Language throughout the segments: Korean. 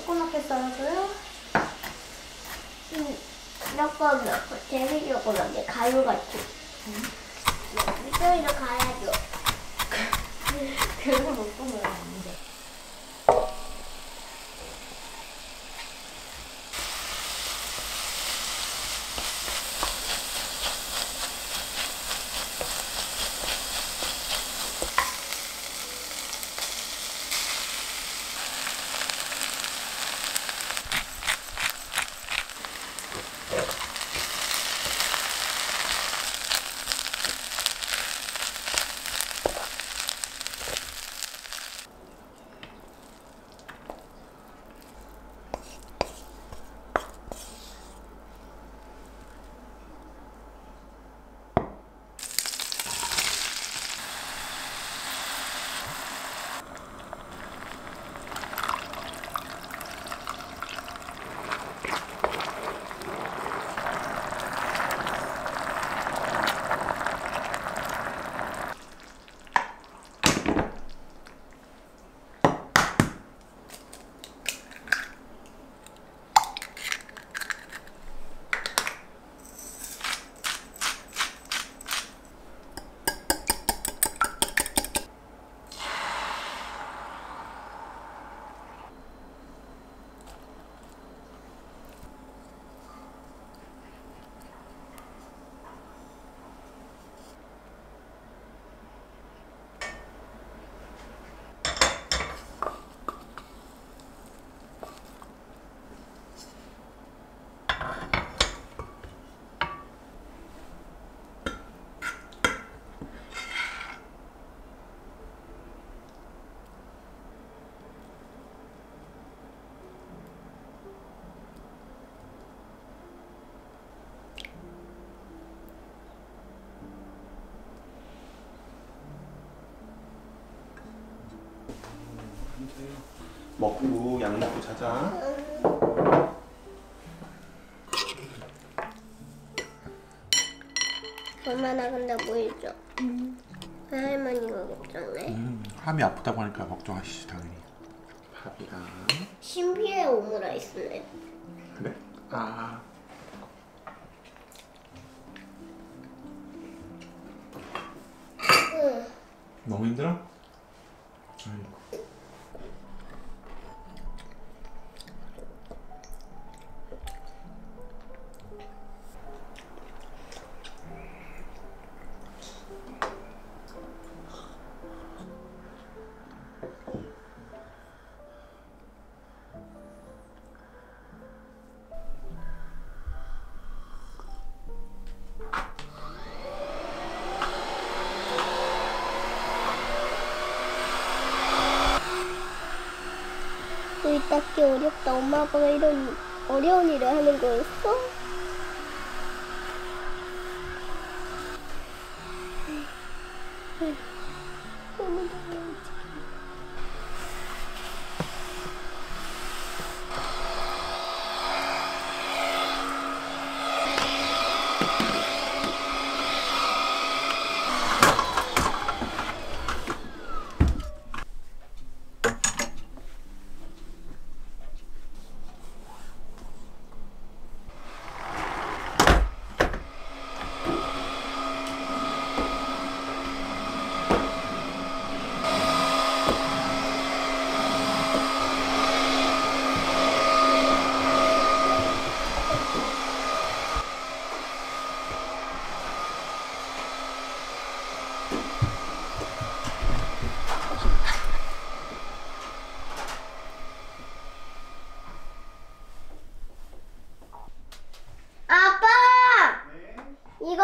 조그맣게 썰어줘요. 조그맣고 재미 조그맣게 가루같이. 밑에로 가야죠. 그거 먹고 먹었는데. 먹고 약 먹고 자자. 얼마나 근데 보이죠? 할머니가 걱정해. 함이 아프다고 하니까 걱정하시지 당연히. 밥이랑. 신비의 오므라이스네. 그래? 아. 너무 힘들어? 아이고. 일 닦기 어렵다. 엄마 아빠가 이런 어려운 일을 하는 거였어? 너무 더워.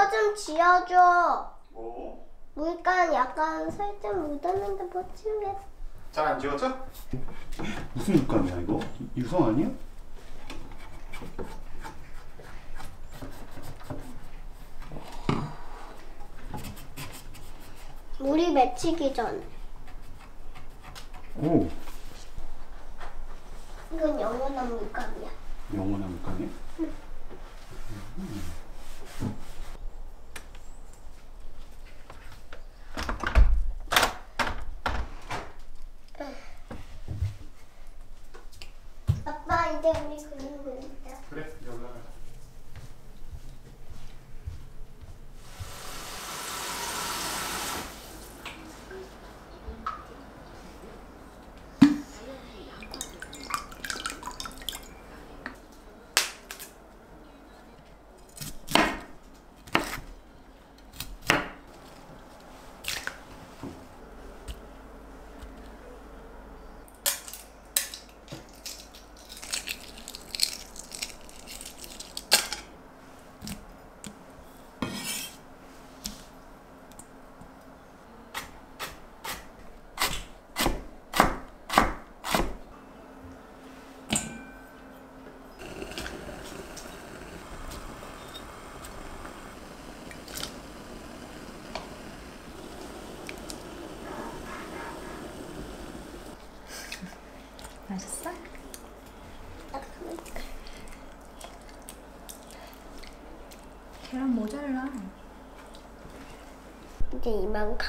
이거 좀 지어줘. 뭐? 물감 약간 살짝 묻었는데 못 지우겠어. 잘 안 지워져? 무슨 물감이야 이거? 유성 아니야? 물이 맺히기 전에. 오, 이건 영원한 물감이야. 영원한 물감이야? 아빠 이제 우리 그림 그리자. 그래, 여기 올라가. 맛있어? 계란 모자라. 이제 이만큼.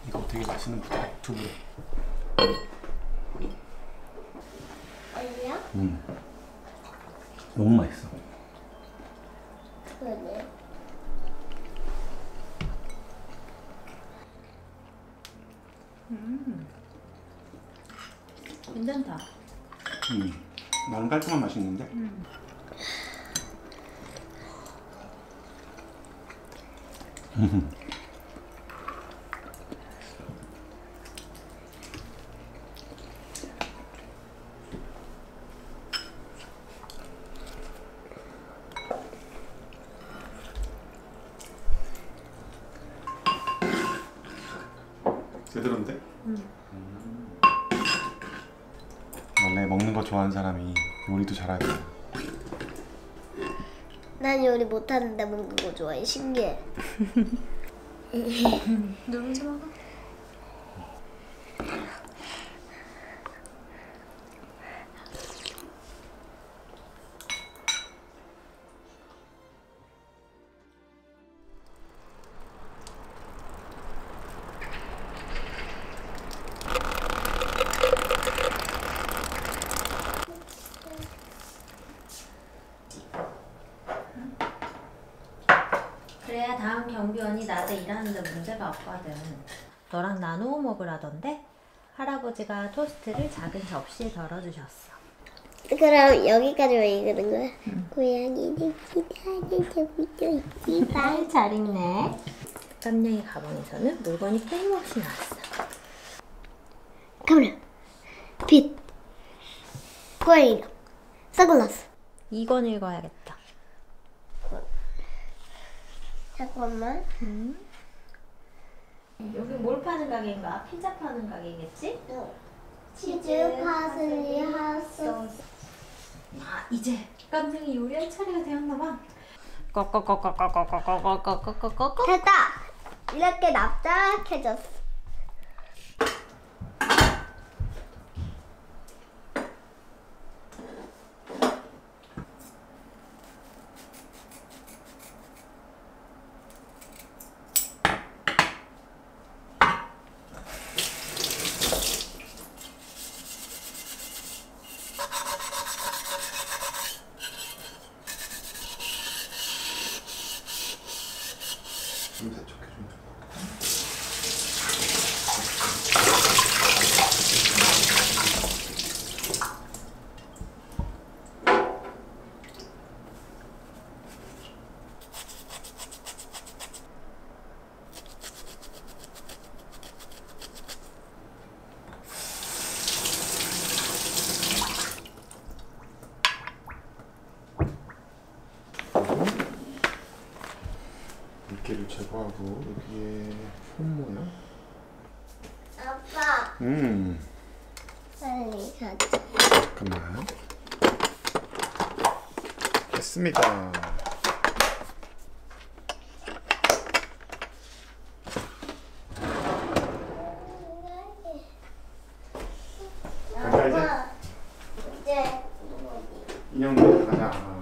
이거 되게 맛있는 두부. 아니야? 너무 맛있어. 그러네. 괜찮다. 나는 깔끔한 맛이 있는데. 제대로인데? 원래 먹는 거 좋아하는 사람이 요리도 잘하지. 난 요리 못하는데 먹는 거 좋아해. 신기해. 너 혼자 먹어? 그래야 다음 경비원이 낮에 일하는데 문제가 없거든. 너랑 나누어 먹으라던데? 할아버지가 토스트를 작은 접시에 덜어주셨어. 그럼 여기까지만 읽는 거야? 고양이는 기다리는 재미도 있지만. 잘 읽네. 깜냥이 가방에서는 물건이 끊임없이 나왔어. 카메라, 빛, 고양이랑 선글라스. 이건 읽어야겠다. 잠깐만. 여기 뭘 파는 가게인가? 피자 파는 가게겠지? 치즈, 파슬리, 핫소스. 아, 이제 깜냥이 요리할 차례가 되었나봐. 됐다. 이렇게 납작해졌어. 좀 세척해 좀. 물기를 제거하고 여기에 홈 모양. 아빠, 빨리 가자. 잠깐만. 했습니다. 아빠, 이제 인형 들고 가자.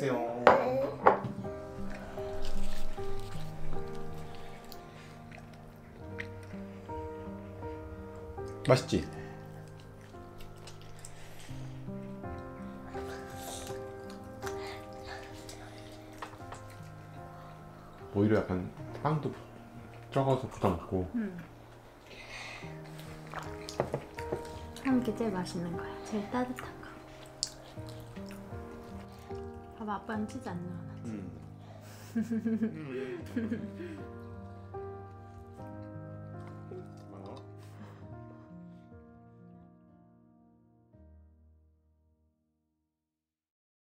드세요. 맛있지? 오히려 약간 빵도 적어서 부담 없고. 이게 제일 맛있는 거야. 제일 따뜻한 거. 봐봐, 아빠는 치즈 안 넣어놨지.